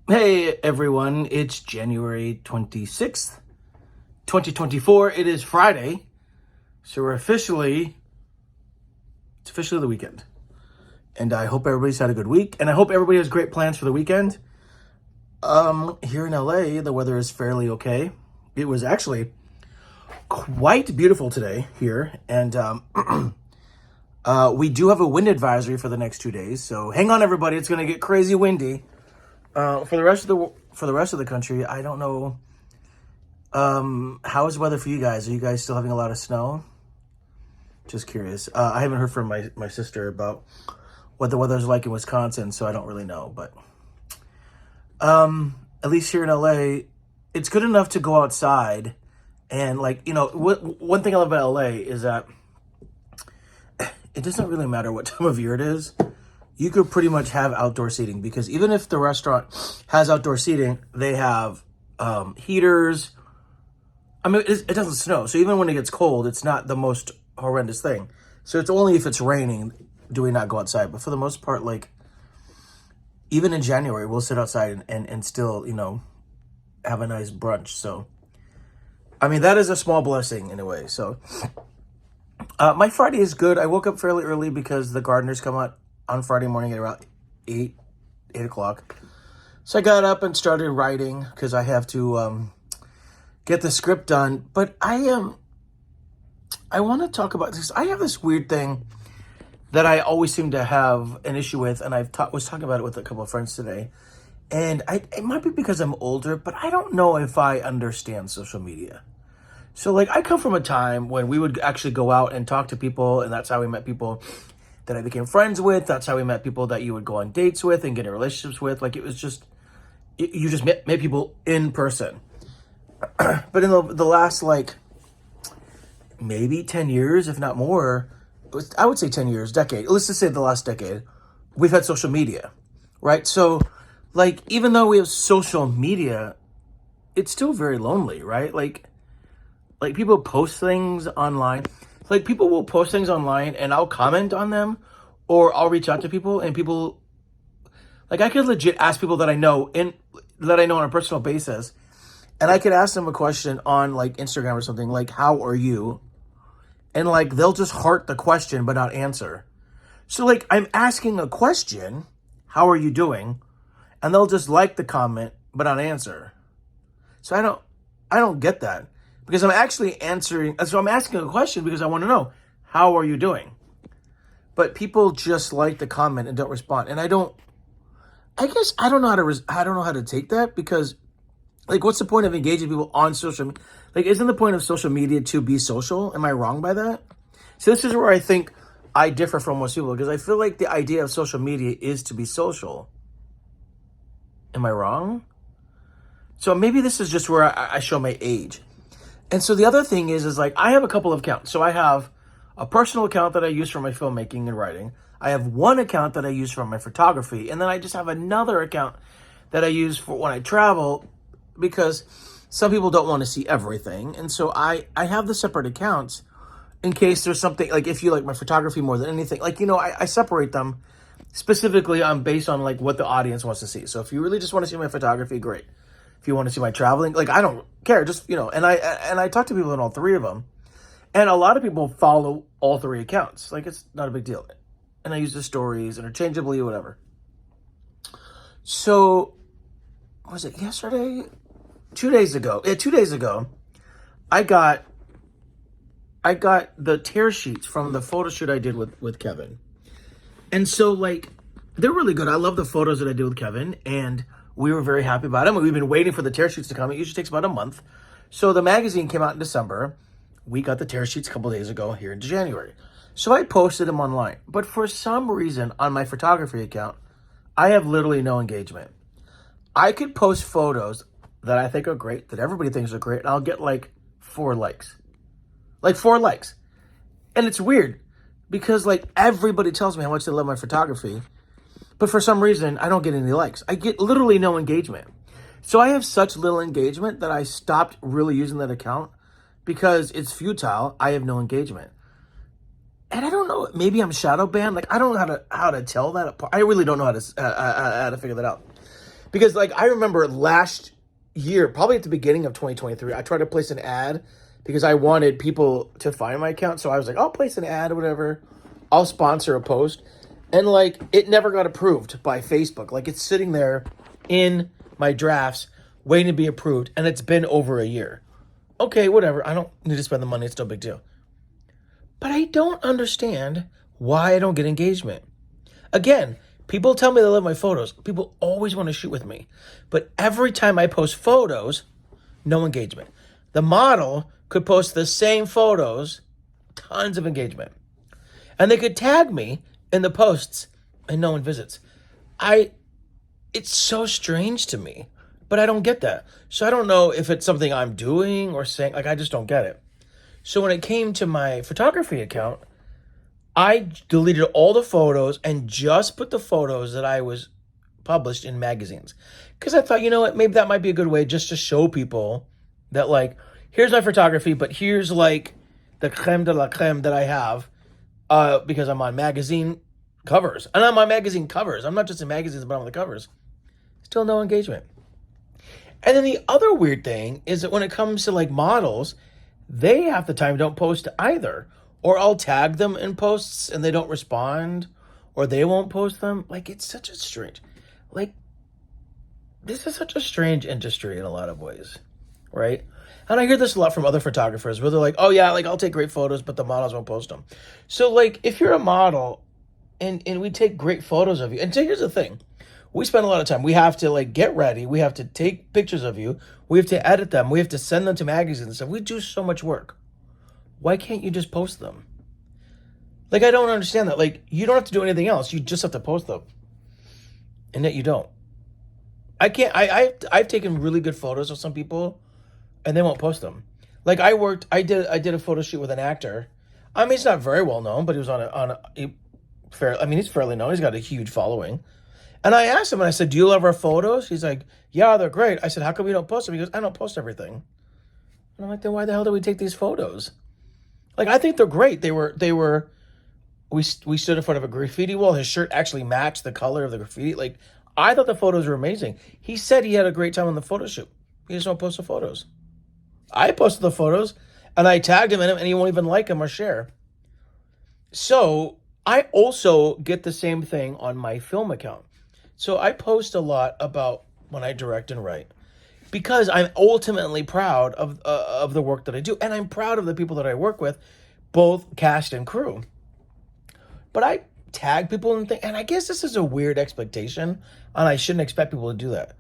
Hey everyone, it's January 26th, 2024. It is Friday, so it's officially the weekend. And I hope everybody's had a good week, and I hope everybody has great plans for the weekend. Here in LA, the weather is fairly okay. It was actually quite beautiful today here, and we do have a wind advisory for the next 2 days, so hang on everybody, it's going to get crazy windy. For the rest of the country, I don't know. How is the weather for you guys? Are you guys still having a lot of snow? Just curious. I haven't heard from my sister about what the weather's like in Wisconsin, so I don't really know. But at least here in LA, it's good enough to go outside. And one thing I love about LA is that it doesn't really matter what time of year it is. You could pretty much have outdoor seating, because even if the restaurant has outdoor seating, they have heaters. I mean, it doesn't snow, so even when it gets cold, it's not the most horrendous thing. So it's only if it's raining do we not go outside. But for the most part, like, even in January, we'll sit outside and still, have a nice brunch. So, I mean, that is a small blessing in a way. So, my Friday is good. I woke up fairly early because the gardeners come out on Friday morning at around 8 o'clock. So I got up and started writing because I have to get the script done. But I want to talk about this. I have this weird thing that I always seem to have an issue with, and was talking about it with a couple of friends today. And it might be because I'm older, but I don't know if I understand social media. So, like, I come from a time when we would actually go out and talk to people, and that's how we met people that I became friends with. That's how we met people that you would go on dates with and get in relationships with. Like, it was just, you just met people in person. But in the last, like, maybe 10 years, if not more, I would say 10 years, decade. Let's just say the last decade, we've had social media, right? So, like, even though we have social media, it's still very lonely, right? Like people post things online. Like, people will post things online and I'll comment on them, or I'll reach out to people, and people, like, I could legit ask people that I know on a personal basis, and I could ask them a question on, like, Instagram or something, like, how are you? And, like, they'll just heart the question but not answer. So, like, I'm asking a question, how are you doing? And they'll just like the comment but not answer. So I don't get that. Because I'm actually I'm asking a question because I want to know, how are you doing? But people just like the comment and don't respond. And I don't know how to take that, because, like, what's the point of engaging people on social media? Like, isn't the point of social media to be social? Am I wrong by that? So this is where I think I differ from most people, because I feel like the idea of social media is to be social. Am I wrong? So maybe this is just where I show my age. And so the other thing is like, I have a couple of accounts. So I have a personal account that I use for my filmmaking and writing. I have one account that I use for my photography. And then I just have another account that I use for when I travel, because some people don't want to see everything. And so I have the separate accounts in case there's something, like, if you like my photography more than anything, like, I separate them specifically based on, like, what the audience wants to see. So if you really just want to see my photography, great. If you want to see my traveling, like, I don't care, just, and I talk to people in all three of them. And a lot of people follow all three accounts. Like, it's not a big deal. And I use the stories interchangeably, whatever. So, was it yesterday? 2 days ago. Yeah, 2 days ago, I got the tear sheets from the photo shoot I did with Kevin. And so, like, they're really good. I love the photos that I did with Kevin, and we were very happy about them. We've been waiting for the tear sheets to come. It usually takes about a month. So the magazine came out in December. We got the tear sheets a couple days ago here in January. So I posted them online. But for some reason, on my photography account, I have literally no engagement. I could post photos that I think are great, that everybody thinks are great, and I'll get, like, 4 likes. Like, 4 likes. And it's weird, because, like, everybody tells me how much they love my photography. But for some reason, I don't get any likes. I get literally no engagement. So I have such little engagement that I stopped really using that account, because it's futile. I have no engagement. And I don't know, maybe I'm shadow banned. Like, I don't know how to tell that apart. I really don't know how to figure that out. Because like I remember last year, probably at the beginning of 2023, I tried to place an ad because I wanted people to find my account. So I was like, I'll place an ad or whatever. I'll sponsor a post. And like it never got approved by Facebook. Like it's sitting there in my drafts waiting to be approved, and it's been over a year. Okay, whatever. I don't need to spend the money. It's no big deal. But I don't understand why I don't get engagement. Again, people tell me they love my photos. People always want to shoot with me. But every time I post photos, no engagement. The model could post the same photos, tons of engagement. And they could tag me in the posts and no one visits. It's so strange to me, but I don't get that. So I don't know if it's something I'm doing or saying, like I just don't get it. So when it came to my photography account, I deleted all the photos and just put the photos that I was published in magazines. Because I thought, you know what, maybe that might be a good way just to show people that like, here's my photography, but here's like the creme de la creme that I have because I'm on magazine covers. And I'm on magazine covers. I'm not just in magazines, but I'm on the covers. Still no engagement. And then the other weird thing is that when it comes to like models, they half the time don't post either. Or I'll tag them in posts and they don't respond, or they won't post them. Like it's such a strange, like this is such a strange industry in a lot of ways, right? And I hear this a lot from other photographers where they're like, oh yeah, like I'll take great photos, but the models won't post them. So like if you're a model and we take great photos of you, and so here's the thing. We spend a lot of time. We have to like get ready. We have to take pictures of you. We have to edit them. We have to send them to magazines and stuff. We do so much work. Why can't you just post them? Like, I don't understand that. Like, you don't have to do anything else. You just have to post them. And yet you don't. I can't, I've taken really good photos of some people and they won't post them. Like I did a photo shoot with an actor. I mean, he's not very well known, but he was he's fairly known. He's got a huge following. And I asked him and I said, do you love our photos? He's like, yeah, they're great. I said, how come you don't post them? He goes, I don't post everything. And I'm like, then why the hell do we take these photos? Like, I think they're great. We stood in front of a graffiti wall. His shirt actually matched the color of the graffiti. Like, I thought the photos were amazing. He said he had a great time on the photo shoot. He just won't post the photos. I posted the photos and I tagged him in them and he won't even like them or share. So I also get the same thing on my film account. So I post a lot about when I direct and write because I'm ultimately proud of the work that I do. And I'm proud of the people that I work with, both cast and crew. But I tag people and I guess this is a weird expectation and I shouldn't expect people to do that.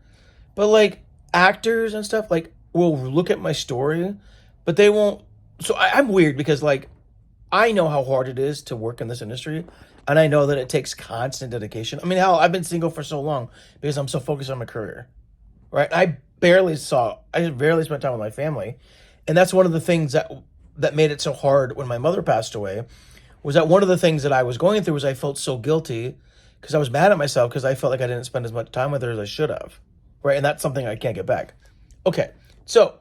But like actors and stuff like will look at my story, but they won't. So I'm weird because like I know how hard it is to work in this industry. And I know that it takes constant dedication. I mean, hell, I've been single for so long because I'm so focused on my career, right? I barely spent time with my family. And that's one of the things that made it so hard when my mother passed away, was that one of the things that I was going through was I felt so guilty because I was mad at myself because I felt like I didn't spend as much time with her as I should have, right? And that's something I can't get back. Okay, so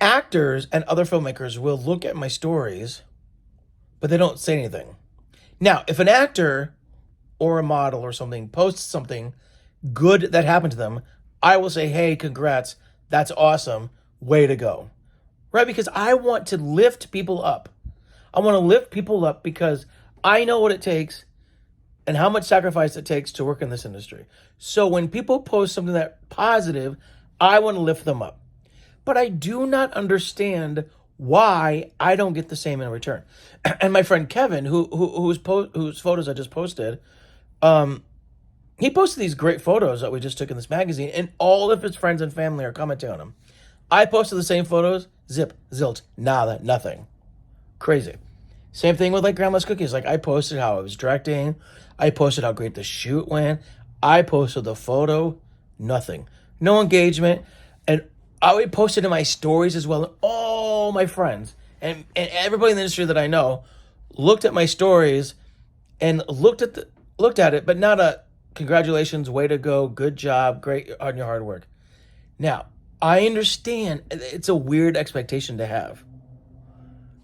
actors and other filmmakers will look at my stories, but they don't say anything. Now, if an actor or a model or something posts something good that happened to them, I will say, hey, congrats, that's awesome, way to go, right? Because I want to lift people up. I want to lift people up because I know what it takes and how much sacrifice it takes to work in this industry. So when people post something that's positive, I want to lift them up. But I do not understand why I don't get the same in return. And my friend Kevin, whose photos I just posted, he posted these great photos that we just took in this magazine, and all of his friends and family are commenting on them. I posted the same photos, zip, zilch, nada, nothing. Crazy. Same thing with like Grandma's Cookies. Like I posted how I was directing. I posted how great the shoot went. I posted the photo, nothing. No engagement. And I posted in my stories as well. And all my friends and everybody in the industry that I know looked at my stories and looked at it, but not a congratulations, way to go, good job, great on your hard work. Now, I understand it's a weird expectation to have,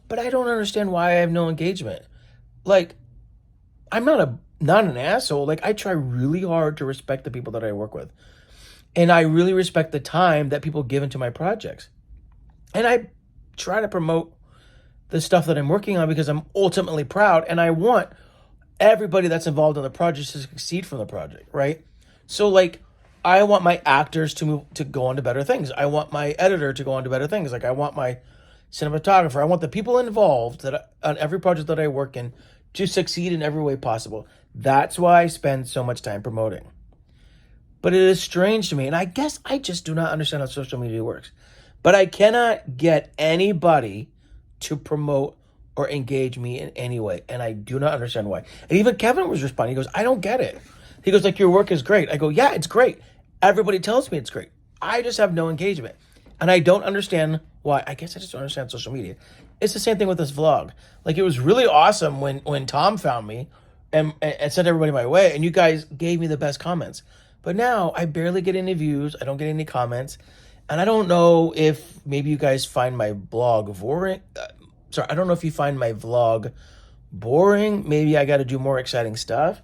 but I don't understand why I have no engagement. Like, I'm not an asshole. Like, I try really hard to respect the people that I work with. And I really respect the time that people give into my projects. And I try to promote the stuff that I'm working on because I'm ultimately proud and I want everybody that's involved in the project to succeed from the project, right? So like I want my actors to move to go on to better things. I want my editor to go on to better things. Like I want my cinematographer. I want the people involved that on every project that I work in to succeed in every way possible. That's why I spend so much time promoting. But it is strange to me, and I guess I just do not understand how social media works. But I cannot get anybody to promote or engage me in any way, and I do not understand why. And even Kevin was responding. He goes, I don't get it. He goes, like, your work is great. I go, yeah, it's great. Everybody tells me it's great. I just have no engagement. And I don't understand why. I guess I just don't understand social media. It's the same thing with this vlog. Like, it was really awesome when Tom found me and sent everybody my way, and you guys gave me the best comments. But now I barely get any views. I don't get any comments. And I don't know if maybe you guys find my blog boring. I don't know if you find my vlog boring. Maybe I got to do more exciting stuff.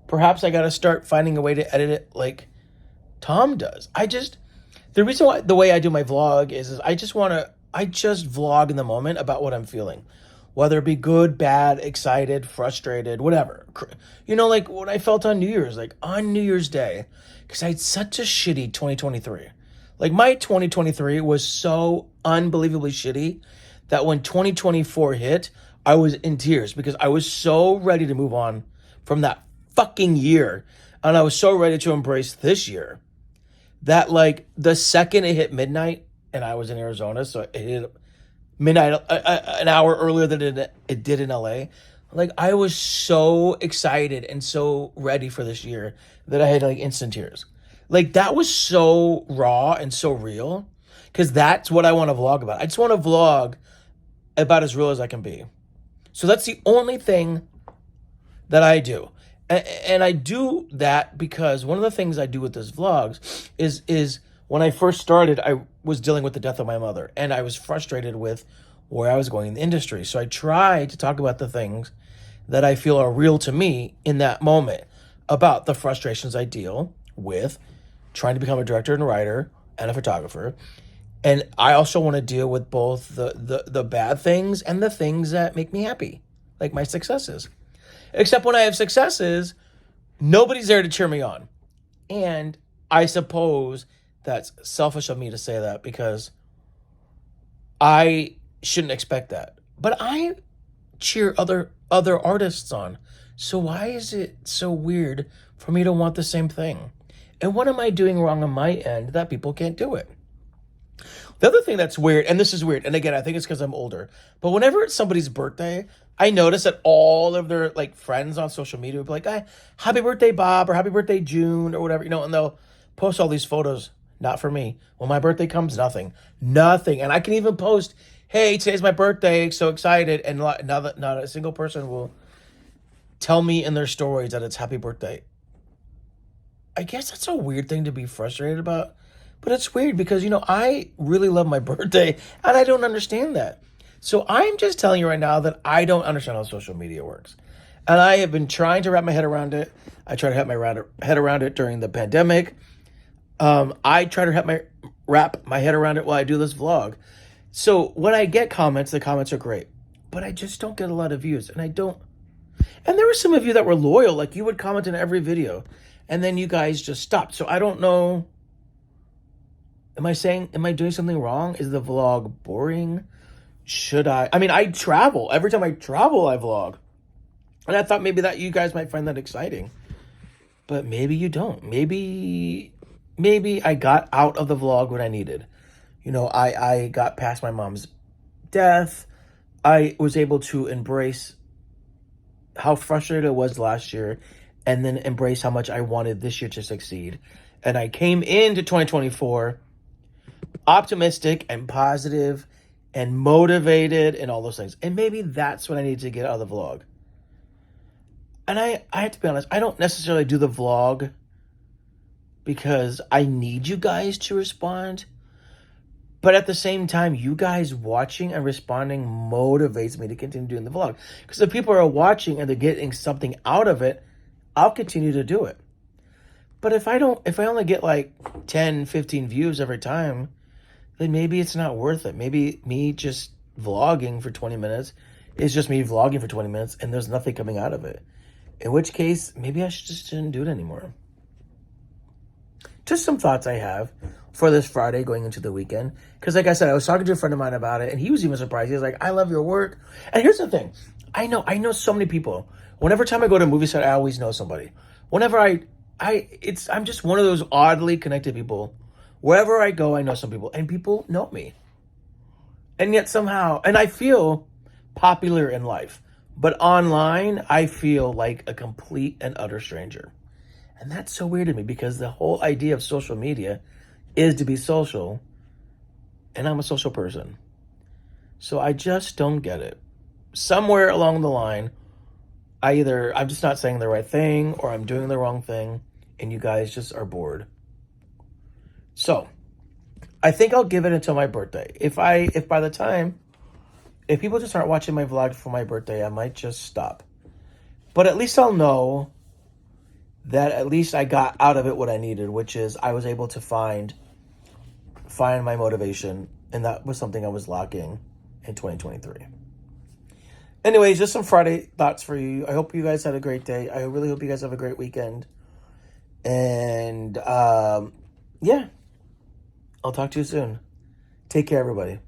Perhaps I got to start finding a way to edit it like Tom does. The reason why the way I do my vlog is I just vlog in the moment about what I'm feeling. Whether it be good, bad, excited, frustrated, whatever. You know, like what I felt on New Year's, like on New Year's Day, because I had such a shitty 2023. Like my 2023 was so unbelievably shitty that when 2024 hit, I was in tears because I was so ready to move on from that fucking year. And I was so ready to embrace this year that like the second it hit midnight, and I was in Arizona, so it hit midnight an hour earlier than it did in LA. Like I was so excited and so ready for this year that I had like instant tears. Like that was so raw and so real because that's what I want to vlog about. I just want to vlog about as real as I can be. So that's the only thing that I do. And I do that because one of the things I do with this vlogs is when I first started, I was dealing with the death of my mother, and I was frustrated with where I was going in the industry. So I try to talk about the things that I feel are real to me in that moment, about the frustrations I deal with trying to become a director and writer and a photographer. And I also want to deal with both the bad things and the things that make me happy, like my successes. Except when I have successes, nobody's there to cheer me on. And I suppose that's selfish of me to say that because I shouldn't expect that. But I cheer other artists on. So why is it so weird for me to want the same thing? And what am I doing wrong on my end that people can't do it? The other thing that's weird, and this is weird, and again, I think it's because I'm older, but whenever it's somebody's birthday, I notice that all of their like friends on social media would be like, happy birthday, Bob, or happy birthday, June, or whatever, and they'll post all these photos. Not for me. When my birthday comes, nothing. And I can even post, hey, today's my birthday, so excited, and not a single person will tell me in their stories that it's happy birthday. I guess that's a weird thing to be frustrated about. But it's weird because, I really love my birthday and I don't understand that. So I'm just telling you right now that I don't understand how social media works. And I have been trying to wrap my head around it. I tried to wrap my head around it during the pandemic. I try to wrap my head around it while I do this vlog. So when I get comments, the comments are great. But I just don't get a lot of views. And there were some of you that were loyal. Like you would comment in every video. And then you guys just stopped. So I don't know. Am I doing something wrong? Is the vlog boring? I travel. Every time I travel, I vlog. And I thought maybe that you guys might find that exciting. But maybe you don't. Maybe I got out of the vlog what I needed. I got past my mom's death. I was able to embrace how frustrated I was last year and then embrace how much I wanted this year to succeed. And I came into 2024 optimistic and positive and motivated and all those things. And maybe that's what I need to get out of the vlog. And I have to be honest, I don't necessarily do the vlog because I need you guys to respond. But at the same time, you guys watching and responding motivates me to continue doing the vlog. Because if people are watching and they're getting something out of it, I'll continue to do it. But if I only get like 10, 15 views every time, then maybe it's not worth it. Maybe me just vlogging for 20 minutes is just me vlogging for 20 minutes and there's nothing coming out of it. In which case, maybe I shouldn't do it anymore. Just some thoughts I have for this Friday going into the weekend. Because like I said, I was talking to a friend of mine about it and he was even surprised. He was like, I love your work. And here's the thing. I know so many people. Whenever time I go to a movie set, I always know somebody. Whenever I'm just one of those oddly connected people. Wherever I go, I know some people. And people know me. And yet somehow, and I feel popular in life. But online, I feel like a complete and utter stranger. And that's so weird to me because the whole idea of social media is to be social. And I'm a social person. So I just don't get it. Somewhere along the line, I'm just not saying the right thing or I'm doing the wrong thing and you guys just are bored. So I think I'll give it until my birthday. If people just aren't watching my vlog for my birthday, I might just stop. But at least I'll know that at least I got out of it what I needed, which is I was able to find my motivation, and that was something I was lacking in 2023. Anyways, just some Friday thoughts for you. I hope you guys had a great day. I really hope you guys have a great weekend. And yeah, I'll talk to you soon. Take care, everybody.